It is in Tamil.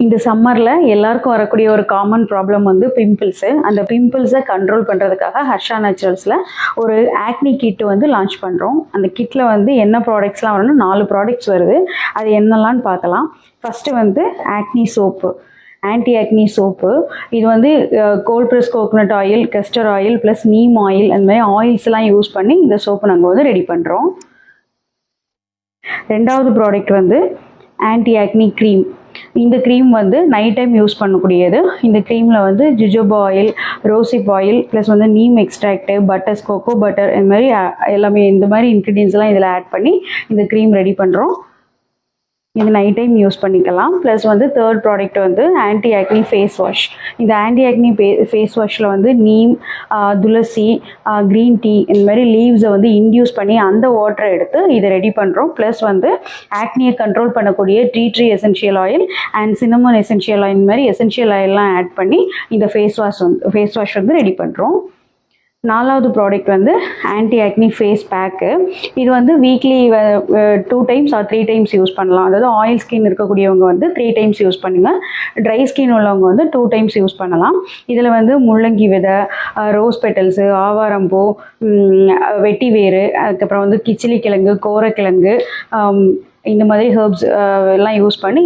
இந்த சம்மரில் எல்லாருக்கும் வரக்கூடிய ஒரு காமன் ப்ராப்ளம் வந்து பிம்பிள்ஸு. அந்த பிம்பிள்ஸை கண்ட்ரோல் பண்ணுறதுக்காக ஹர்ஷா நேச்சுரல்ஸில் ஒரு ஆக்னி கிட் வந்து லான்ச் பண்ணுறோம். அந்த கிட்டில் வந்து என்ன ப்ராடக்ட்ஸ்லாம் வரும்னா 4 ப்ராடக்ட்ஸ் வருது. அது என்னெல்லாம்னு பார்க்கலாம். ஃபஸ்ட்டு வந்து acne soap, anti acne soap. இது வந்து cold press coconut oil, castor oil plus neem oil, அந்த மாதிரி ஆயில்ஸ்லாம் யூஸ் பண்ணி இந்த சோப்பு நாங்கள் வந்து ரெடி பண்ணுறோம். ரெண்டாவது ப்ராடக்ட் வந்து ஆன்டி ஆக்னி க்ரீம். இந்த க்ரீம் வந்து நைட் டைம் யூஸ் பண்ணக்கூடியது. இந்த க்ரீமில் வந்து ஜுஜோபா ஆயில், ரோசிப் ஆயில் ப்ளஸ் வந்து நீம் எக்ஸ்ட்ராக்டு, பட்டர்ஸ், கோகோ பட்டர், இந்த மாதிரி எல்லாமே இந்த மாதிரி இன்க்ரீடியன்ஸ்லாம் இதில் ஆட் பண்ணி இந்த க்ரீம் ரெடி பண்ணுறோம். இது நைட் டைம் யூஸ் பண்ணிக்கலாம். ப்ளஸ் வந்து தேர்ட் ப்ராடக்ட் வந்து ஆன்டி ஆக்னி ஃபேஸ் வாஷ். இந்த ஆன்டி ஆக்னி ஃபேஸ் வாஷில் வந்து நீம், துளசி, க்ரீன் டீ இந்த மாதிரி லீவ்ஸை வந்து இன்டியூஸ் பண்ணி அந்த வாட்டரை எடுத்து இதை ரெடி பண்ணுறோம். ப்ளஸ் வந்து ஆக்னியை கண்ட்ரோல் பண்ணக்கூடிய tree essential oil and cinnamon essential oil, இந்த மாதிரி எசென்ஷியல் ஆயிலெலாம் ஆட் பண்ணி இந்த ஃபேஸ் வாஷ் வந்து ரெடி பண்ணுறோம். நாலாவது ப்ராடக்ட் வந்து ஆன்டி ஆக்னி ஃபேஸ் பேக்கு. இது வந்து weekly 2 times or 3 times use பண்ணலாம். அதாவது ஆயில் ஸ்கின் இருக்கக்கூடியவங்க வந்து 3 டைம்ஸ் யூஸ் பண்ணுங்கள். ட்ரை ஸ்கின் உள்ளவங்க வந்து 2 டைம்ஸ் யூஸ் பண்ணலாம். இதில் வந்து முள்ளங்கி விதை, ரோஸ் பெட்டல்ஸு, ஆவாரம்பூ, வெட்டி வேறு, அதுக்கப்புறம் வந்து கிச்சிலி கிழங்கு, கோரக்கிழங்கு, இந்த மாதிரி ஹெர்ப்ஸ் எல்லாம் யூஸ் பண்ணி